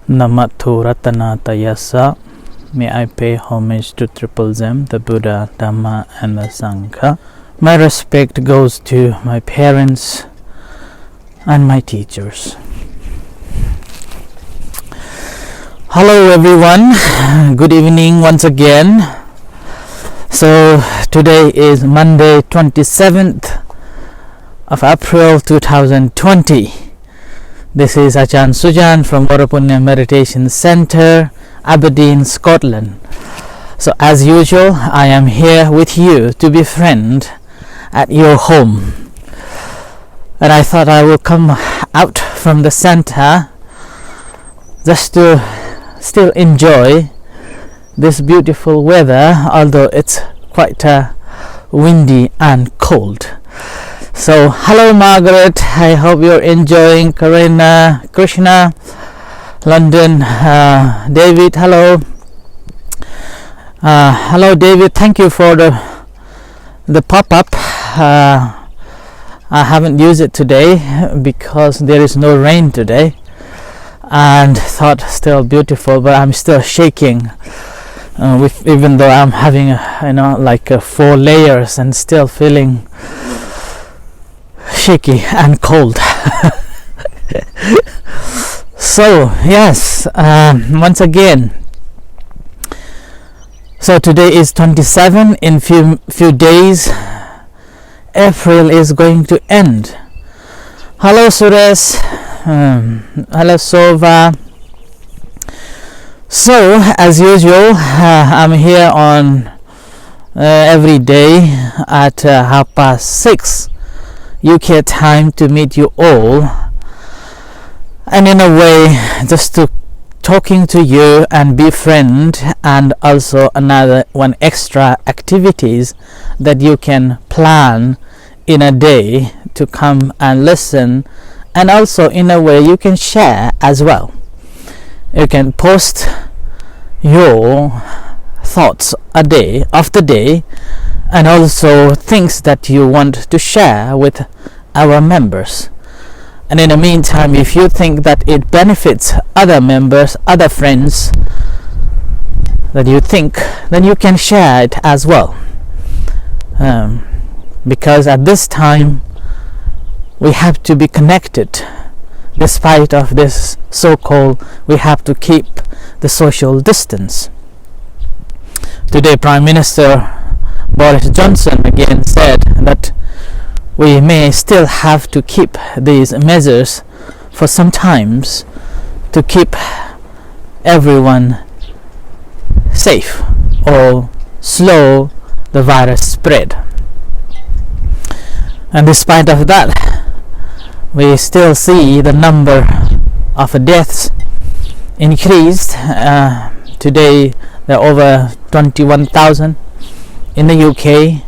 Namato Ratanatayasa. May I pay homage to Triple Zem, the Buddha, Dhamma and the Sangha. My respect goes to my parents and my teachers. Hello everyone, good evening once again. So today is Monday 27th of April 2020. This is Ajahn Sujan from Varapunya Meditation Center, Aberdeen, Scotland. So as usual, I am here with you to befriend at your home. And I thought I will come out from the center just to still enjoy this beautiful weather, although it's quite windy and cold. So hello Margaret, I hope you're enjoying. Karina, Krishna, London, David, hello. Hello David, thank you for the pop-up. I haven't used it today because there is no rain today, and thought still beautiful, but I'm still shaking even though I'm having like 4 layers and still feeling shaky and cold. So yes, once again, so today is 27. In few days April is going to end. Hello Suresh, hello Sova. So as usual, I'm here on every day at 6:30 UK time to meet you all, and in a way just to talking to you and befriend, and also another one extra activities that you can plan in a day to come and listen, and also in a way you can share as well. You can post your thoughts of the day, and also things that you want to share with our members. And in the meantime, if you think that it benefits other members, other friends that you think, then you can share it as well. Because at this time we have to be connected. Despite of this so-called, we have to keep the social distance. Today Prime Minister Boris Johnson again said that we may still have to keep these measures for some times to keep everyone safe or slow the virus spread. And despite of that, we still see the number of deaths increased. Today there are over 21,000 in the UK,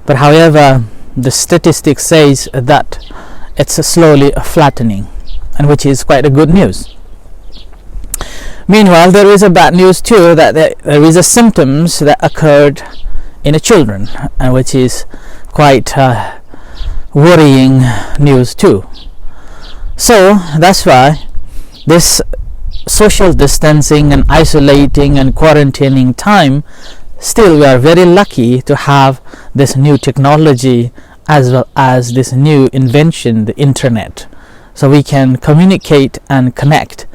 but however the statistics says that it's slowly flattening, and which is quite a good news. Meanwhile, there is a bad news too, that there is a symptoms that occurred in the children, and which is quite worrying news too. So that's why this social distancing and isolating and quarantining time, still we are very lucky to have this new technology as well as this new invention, the internet, so we can communicate and connect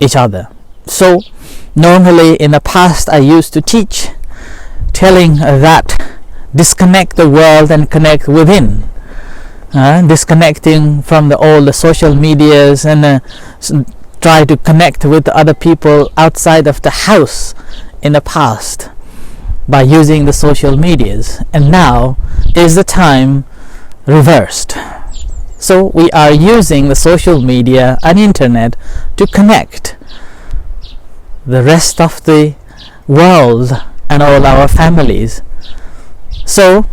each other. So normally in the past I used to teach telling that disconnect the world and connect within, disconnecting from all the social medias, and try to connect with other people outside of the house in the past by using the social medias. And now is the time reversed. So we are using the social media and internet to connect the rest of the world and all our families. So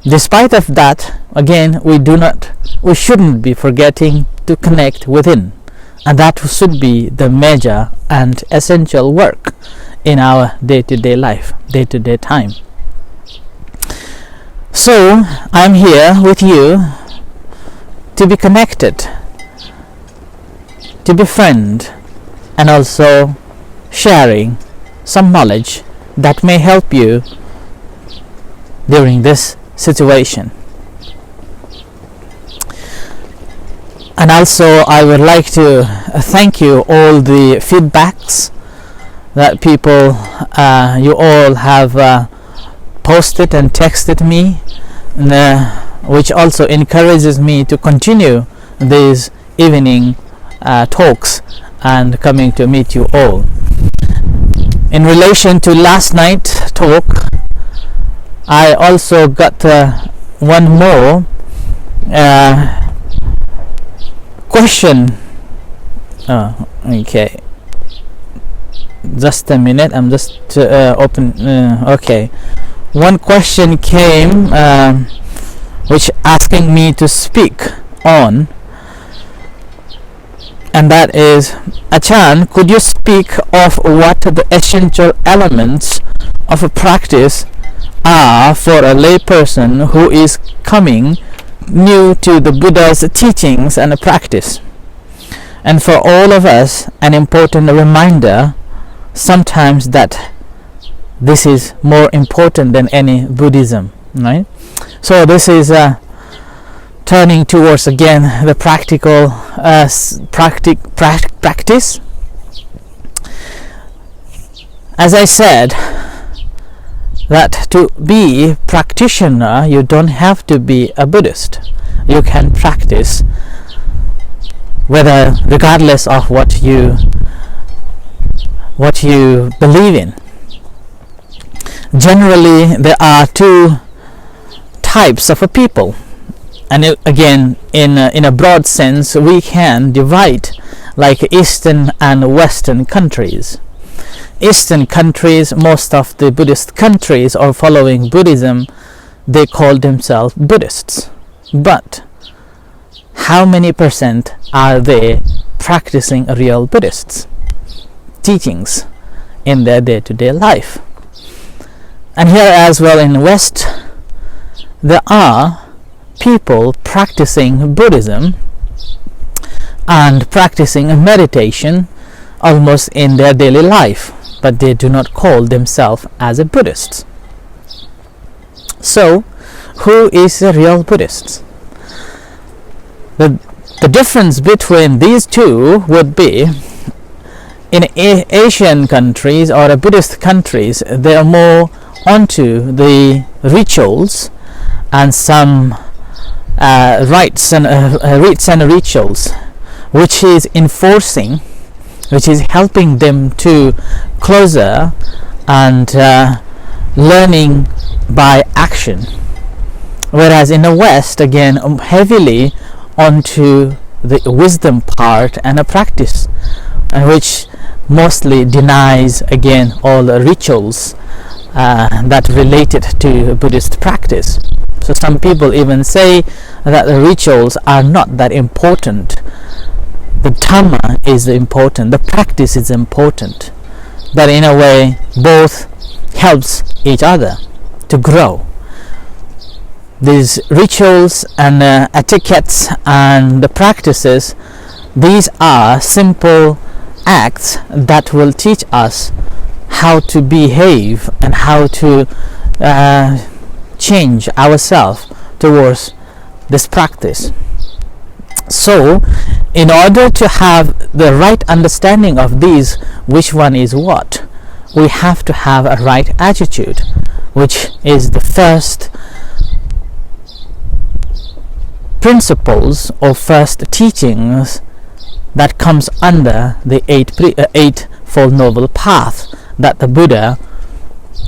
despite of that, again, we shouldn't be forgetting to connect within, and that should be the major and essential work in our day-to-day life, day-to-day time. So I'm here with you to be connected to befriend and also sharing some knowledge that may help you during this situation. And also I would like to thank you all the feedbacks that people you all have posted and texted me, which also encourages me to continue these evening talks and coming to meet you all. In relation to last night's talk, I also got one more question. Okay, just a minute, I'm just okay, one question came which asking me to speak on, and that is, Achan, could you speak of what the essential elements of a practice are for a layperson who is coming new to the Buddha's teachings and practice, and for all of us an important reminder sometimes that this is more important than any Buddhism, right? So this is turning towards again the practical practice. As I said, that to be practitioner, you don't have to be a Buddhist. You can practice whether regardless of what you believe in. Generally, there are two types of a people, and again, in a broad sense, we can divide like Eastern and Western countries. Eastern countries, most of the Buddhist countries are following Buddhism. They call themselves Buddhists, but how many percent are they practicing real Buddhists teachings in their day-to-day life? And here as well in the West, there are people practicing Buddhism and practicing meditation almost in their daily life, but they do not call themselves as a Buddhist. So, who is a real Buddhist? The difference between these two would be, in Asian countries or Buddhist countries, they are more onto the rituals and some rites and rituals, which is enforcing, which is helping them to closer and learning by action. Whereas in the West, again, heavily onto the wisdom part and a practice, which mostly denies again all the rituals that related to Buddhist practice. So some people even say that the rituals are not that important. The Dhamma is important, the practice is important, but in a way both helps each other to grow. These rituals and etiquettes and the practices, these are simple acts that will teach us how to behave and how to change ourselves towards this practice. So, in order to have the right understanding of these, which one is what, we have to have a right attitude, which is the first principles or first teachings that comes under the eightfold noble path that the Buddha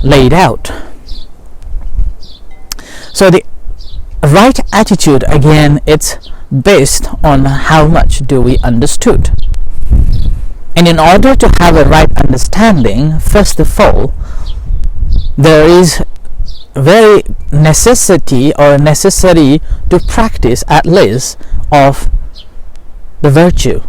laid out. So the right attitude, again, it's based on how much do we understood. And in order to have a right understanding, first of all, there is very necessary to practice at least of the virtue,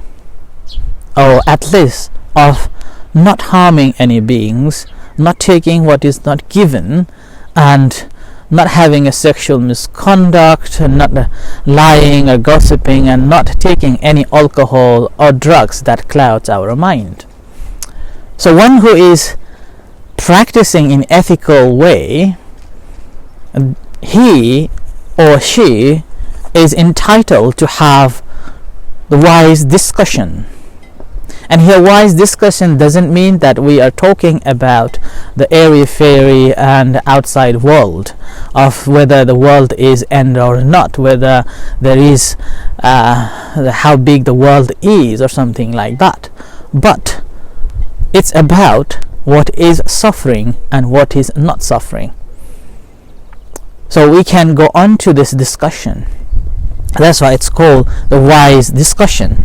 or at least of not harming any beings, not taking what is not given, and not having a sexual misconduct, not lying or gossiping, and not taking any alcohol or drugs that clouds our mind. So one who is practicing in ethical way, he or she is entitled to have the wise discussion. And here, wise discussion doesn't mean that we are talking about the airy-fairy and outside world of whether the world is end or not, whether there is how big the world is or something like that. But it's about what is suffering and what is not suffering. So we can go on to this discussion. That's why it's called the wise discussion.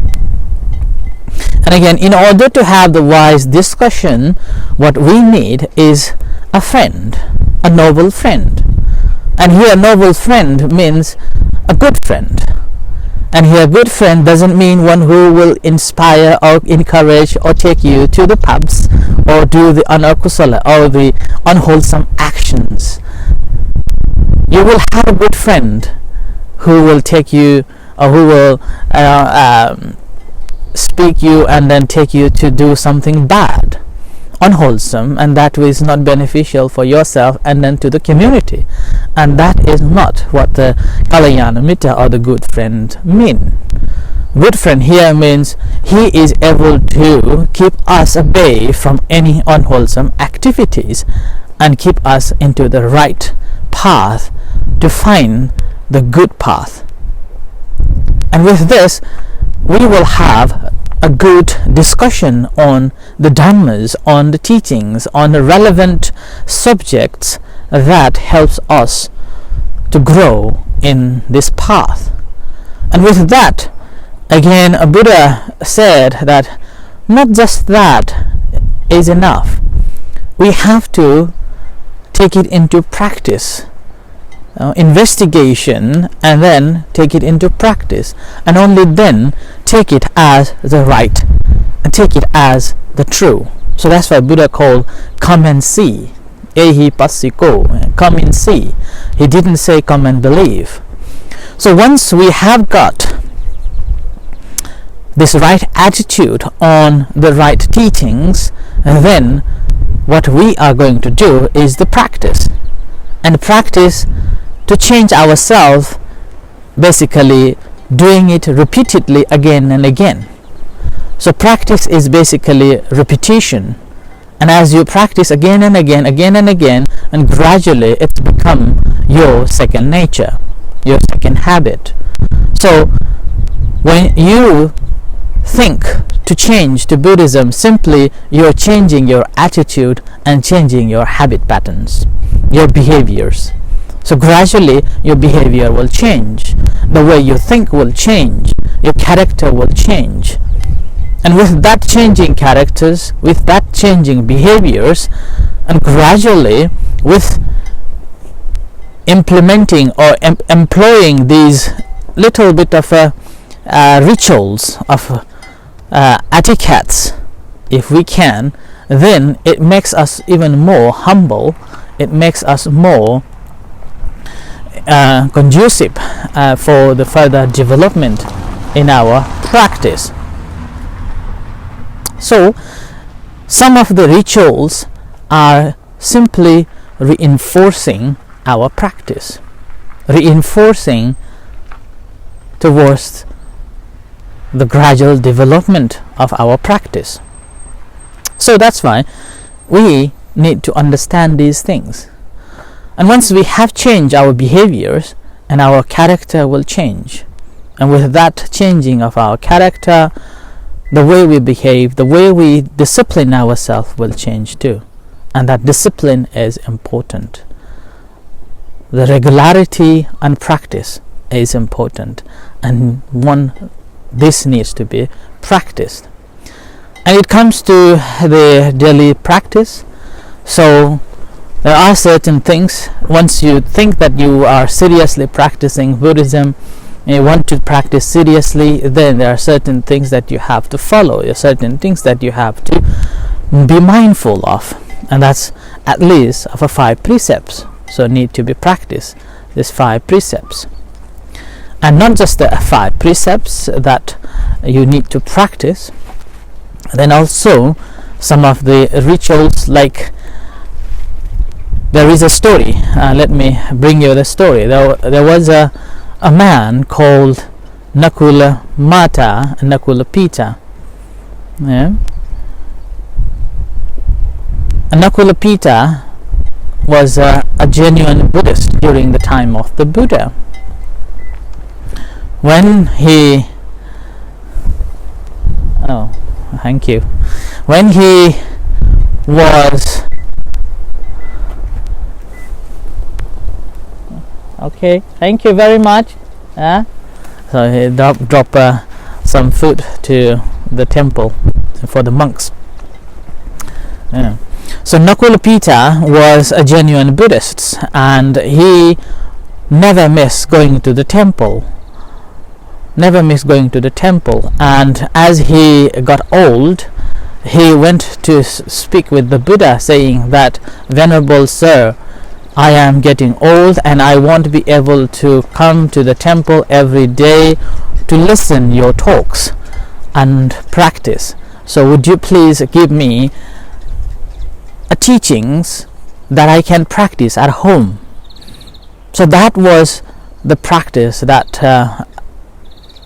And again, in order to have the wise discussion, what we need is a friend, a noble friend. And here, noble friend means a good friend. And here, good friend doesn't mean one who will inspire or encourage or take you to the pubs or do the anakusala or the unwholesome actions. You will have a good friend who will take you, or who will speak you and then take you to do something bad, unwholesome, and that is not beneficial for yourself and then to the community. And that is not what the Kalyana Mitta or the good friend mean. Good friend here means he is able to keep us away from any unwholesome activities and keep us into the right path to find the good path. And with this, we will have a good discussion on the dhammas, on the teachings, on the relevant subjects that helps us to grow in this path. And with that, again, Buddha said that not just that is enough. We have to take it into practice. Investigation, and then take it into practice, and only then take it as the right and take it as the true. So that's why Buddha called come and see, ehi passiko, come and see. He didn't say come and believe. So once we have got this right attitude on the right teachings, then what we are going to do is the practice, and practice to change ourselves, basically doing it repeatedly again and again. So practice is basically repetition, and as you practice again and again, and gradually it's become your second nature, your second habit. So when you think to change to Buddhism, simply you're changing your attitude and changing your habit patterns, your behaviors. So gradually your behavior will change, the way you think will change, your character will change. And with that changing characters, with that changing behaviors, and gradually with implementing or employing these little bit of rituals of etiquettes, if we can, then it makes us even more humble, it makes us more conducive for the further development in our practice. So some of the rituals are simply reinforcing our practice, reinforcing towards the gradual development of our practice. So that's why we need to understand these things. And once we have changed our behaviors, and our character will change. And with that changing of our character, the way we behave, the way we discipline ourselves will change too. And that discipline is important. The regularity and practice is important. And this needs to be practiced. And it comes to the daily practice. So there are certain things, once you think that you are seriously practicing Buddhism, and you want to practice seriously, then there are certain things that you have to follow, there are certain things that you have to be mindful of, and that's at least of 5 precepts. so need to be practiced, these 5 precepts. And not just the 5 precepts that you need to practice, then also some of the rituals, like there is a story. Let me bring you the story. There was a man called Nakula Mata and Nakula Pita. Yeah. And Nakula Pita was a genuine Buddhist during the time of the Buddha. When he when he was okay, thank you very much. So he dropped some food to the temple for the monks. Yeah. So Nakula Pita was a genuine Buddhist, and he never missed going to the temple. And as he got old, he went to speak with the Buddha, saying that, "Venerable Sir, I am getting old and I won't be able to come to the temple every day to listen your talks and practice. So would you please give me teachings that I can practice at home?" So that was the practice that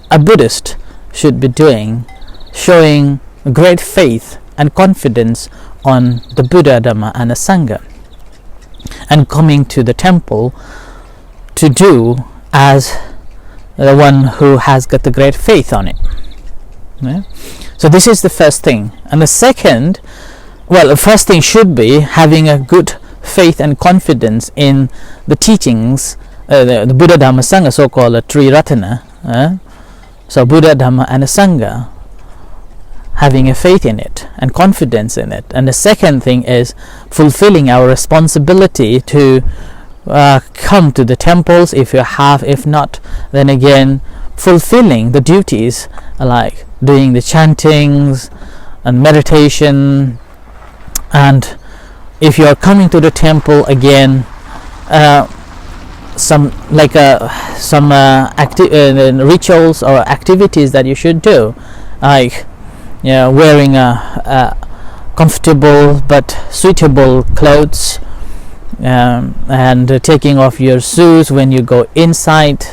a Buddhist should be doing, showing great faith and confidence on the Buddha, Dhamma and the Sangha, and coming to the temple to do as the one who has got the great faith on it. Yeah? So this is the first thing. And the second, the first thing should be having a good faith and confidence in the teachings, the Buddha, Dhamma, Sangha, so-called Tri Ratana. So Buddha, Dhamma and the Sangha, having a faith in it and confidence in it. And the second thing is fulfilling our responsibility to come to the temples if you have. If not, then again fulfilling the duties like doing the chantings and meditation. And if you are coming to the temple, again some rituals or activities that you should do, like wearing a comfortable but suitable clothes, and taking off your shoes when you go inside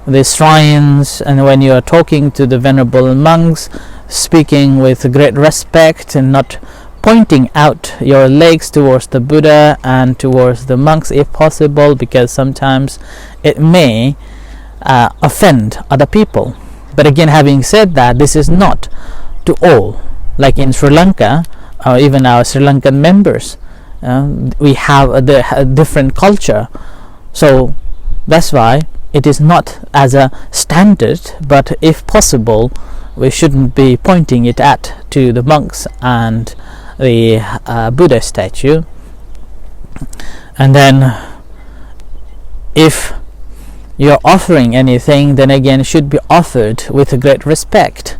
the shrines, and when you are talking to the venerable monks, speaking with great respect and not pointing out your legs towards the Buddha and towards the monks if possible, because sometimes it may offend other people. But again, having said that, this is not to all. Like in Sri Lanka, or even our Sri Lankan members, we have a different culture, so that's why it is not as a standard. But if possible, we shouldn't be pointing it at to the monks and the Buddha statue. And then if you're offering anything, then again it should be offered with great respect.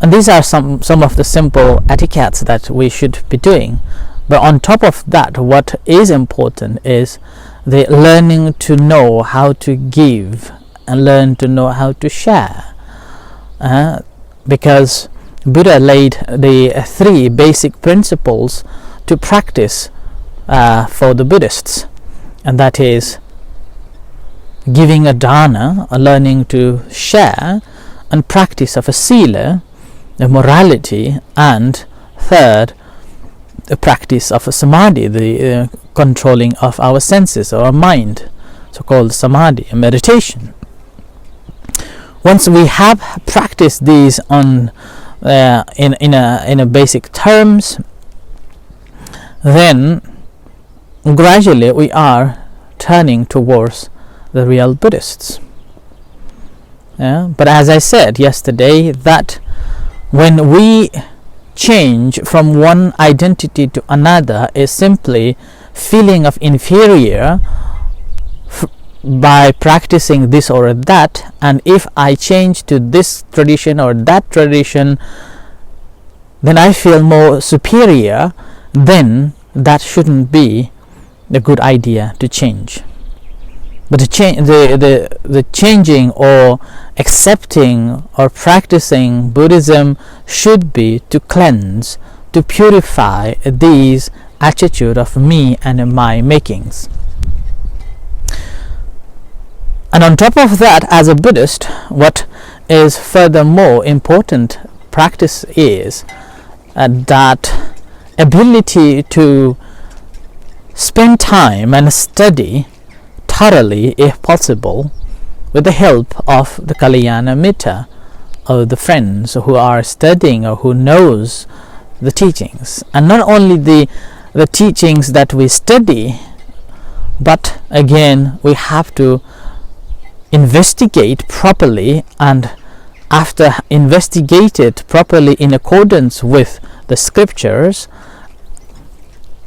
And these are some of the simple etiquettes that we should be doing. But on top of that, what is important is the learning to know how to give and learn to know how to share, because Buddha laid the 3 basic principles to practice for the Buddhists, and that is giving a dana, learning to share, and practice of a sila, a morality, and third, the practice of a samadhi, the controlling of our senses or our mind, so-called samadhi, a meditation. Once we have practiced these on in a basic terms, then gradually we are turning towards the real Buddhists. But as I said yesterday, that when we change from one identity to another is simply feeling of inferior by practicing this or that, and if I change to this tradition or that tradition, then I feel more superior, then that shouldn't be a good idea to change. But the changing or accepting or practicing Buddhism should be to cleanse, to purify these attitude of me and my makings. And on top of that, as a Buddhist, what is furthermore important practice is that ability to spend time and study thoroughly, if possible, with the help of the Kalyana Mitta, or the friends who are studying or who knows the teachings. And not only the teachings that we study, but again we have to investigate properly, and after investigated properly in accordance with the scriptures,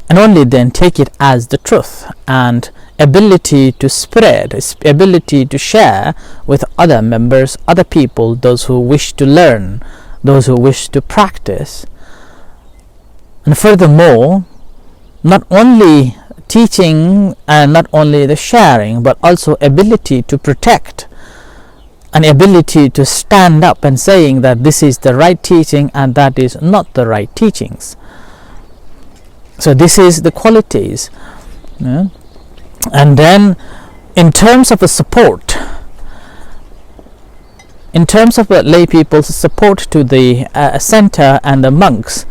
and only then take it as the truth, and ability to spread, ability to share with other members, other people, those who wish to learn, those who wish to practice. And furthermore, not only teaching and not only the sharing, but also ability to protect, an ability to stand up and saying that this is the right teaching and that is not the right teachings. So this is the qualities. Yeah. And then in terms of the support, in terms of the lay people's support to the center and the monks,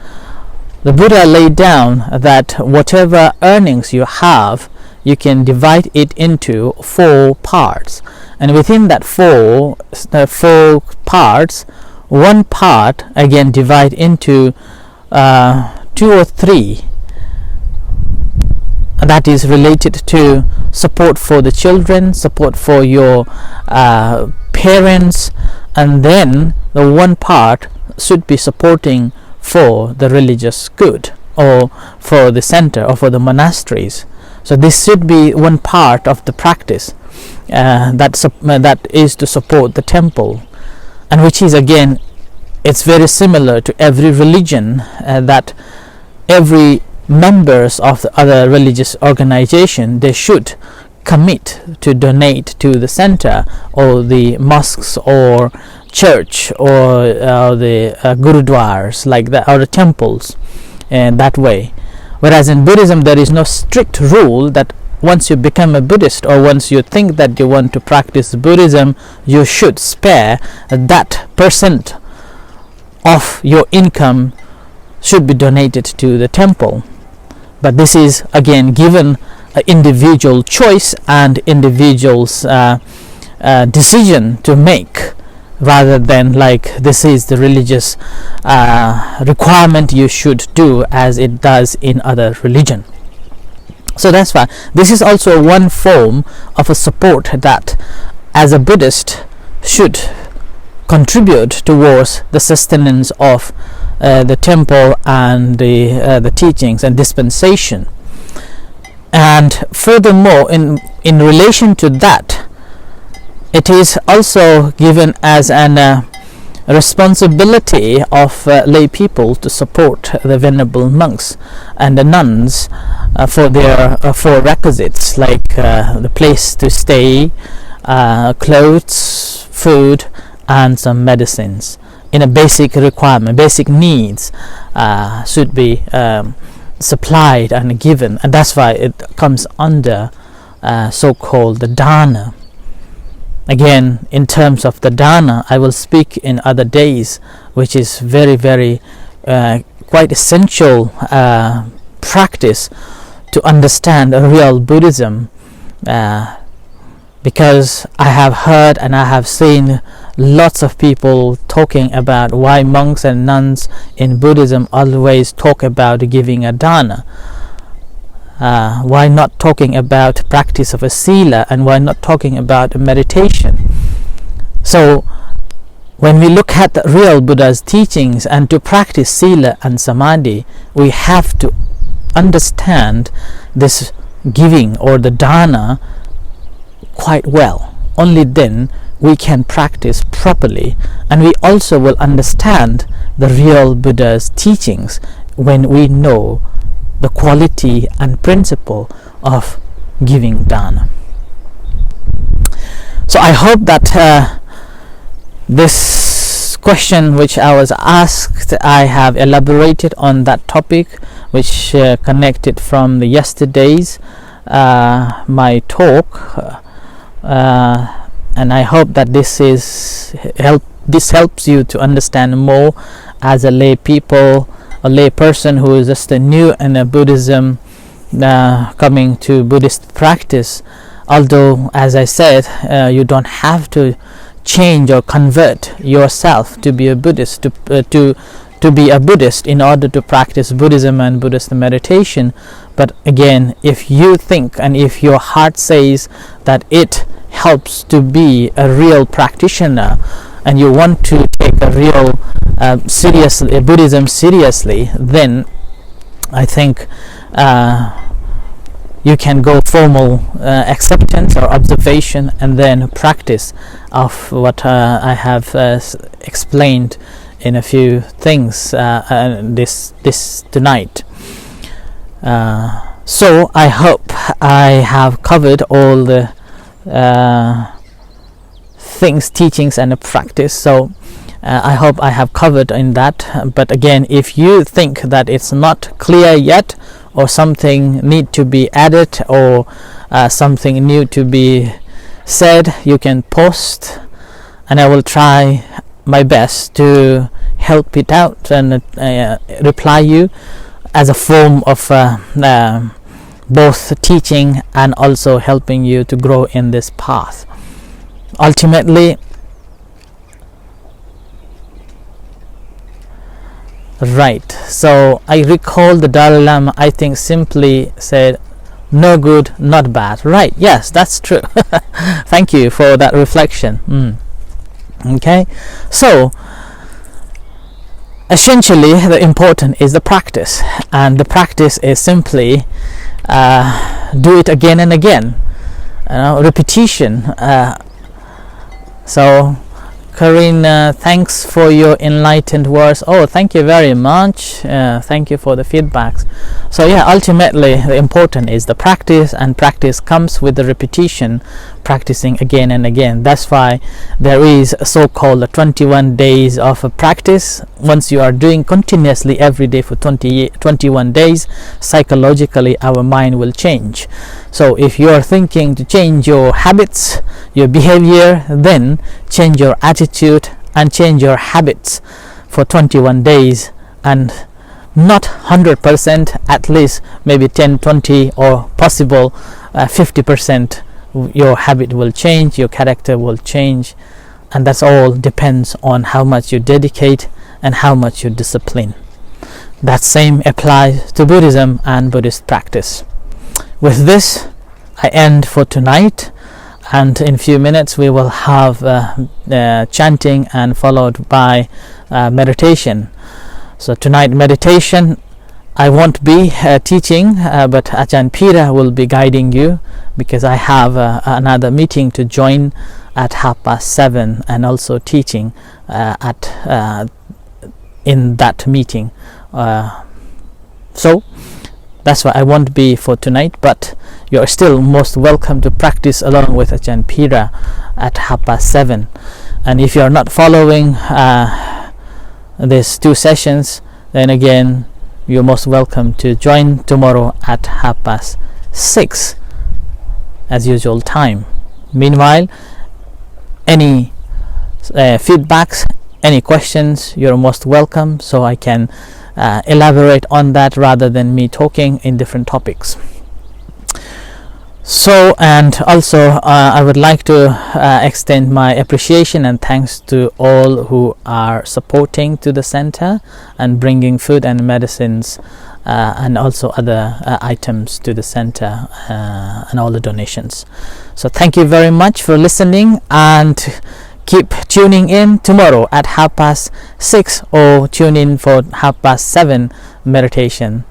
the Buddha laid down that whatever earnings you have, you can divide it into 4 parts, and within that four parts, one part again divide into 2 or 3. That is related to support for the children, support for your parents, and then the one part should be supporting for the religious good, or for the center, or for the monasteries. So this should be one part of the practice that is to support the temple, and which is again, it's very similar to every religion, that every members of the other religious organization, they should commit to donate to the center, or the mosques, or church, or the gurudwaras, like that, or the temples, and that way. Whereas in Buddhism, there is no strict rule that once you become a Buddhist, or once you think that you want to practice Buddhism, you should spare that percent of your income should be donated to the temple. But this is again given an individual choice and individual's decision to make, rather than like this is the religious requirement you should do, as it does in other religion. So that's why this is also one form of a support that as a Buddhist should contribute towards the sustenance of the temple and the teachings and dispensation. And furthermore, in relation to that, it is also given as an responsibility of lay people to support the venerable monks and the nuns for their 4 requisites, like the place to stay, clothes, food, and some medicines. In a basic requirement, basic needs should be supplied and given, and that's why it comes under so-called the dana. Again, in terms of the dana, I will speak in other days, which is very, very quite essential practice to understand a real Buddhism, because I have heard and I have seen lots of people talking about why monks and nuns in Buddhism always talk about giving a dana. Why not talking about practice of a sila, and why not talking about meditation? So when we look at the real Buddha's teachings, and to practice sila and samadhi, we have to understand this giving or the dana quite well. Only then we can practice properly, and we also will understand the real Buddha's teachings when we know the quality and principle of giving dana. So I hope that this question which I was asked, I have elaborated on that topic, which connected from the yesterday's my talk, and I hope that this helps you to understand more as a lay person who is just new in a Buddhism, coming to Buddhist practice. Although, as I said, you don't have to change or convert yourself to be a Buddhist, to be a Buddhist in order to practice Buddhism and Buddhist meditation. But again, if you think and if your heart says that it helps to be a real practitioner, and you want to take a real Buddhism seriously, then I think you can go formal acceptance or observation, and then practice of what I have explained in a few things this tonight. So I hope I have covered all the things, teachings, and practice. So I hope I have covered in that. But again, if you think that it's not clear yet, or something need to be added, or something new to be said, you can post, and I will try my best to help it out and reply you as a form of both teaching and also helping you to grow in this path. Ultimately, right, so I recall the Dalai Lama, I think, simply said, no good, not bad. Right, yes, that's true. Thank you for that reflection. Okay, so essentially the important is the practice, and the practice is simply do it again and again, repetition. So Corinne, thanks for your enlightened words. Oh, thank you very much. Thank you for the feedbacks. So yeah, ultimately the important is the practice, and practice comes with the repetition, practicing again and again. That's why there is a so-called 21 days of a practice. Once you are doing continuously every day for 21 days, psychologically our mind will change. So if you are thinking to change your habits, your behavior, then change your attitude and change your habits for 21 days, and not 100%, at least maybe 10, 20, or possible 50%. Your habit will change, your character will change, and that's all depends on how much you dedicate and how much you discipline. That same applies to Buddhism and Buddhist practice. With this, I end for tonight, and in a few minutes we will have chanting and followed by meditation. So tonight meditation, I won't be teaching, but Ajahn Pira will be guiding you, because I have another meeting to join at 7:30, and also teaching in that meeting. So that's why I won't be for tonight, but you're still most welcome to practice along with Ajahn Pira at 7:30. And if you're not following these two sessions, then again you're most welcome to join tomorrow at 6:30 as usual time. Meanwhile, any feedbacks, any questions, you're most welcome, so I can elaborate on that rather than me talking in different topics. So, and also I would like to extend my appreciation and thanks to all who are supporting to the center and bringing food and medicines and also other items to the center, and all the donations. So thank you very much for listening, and keep tuning in tomorrow at 6:30, or tune in for 7:30 meditation.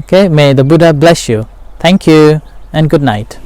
Okay, may the Buddha bless you. Thank you and good night.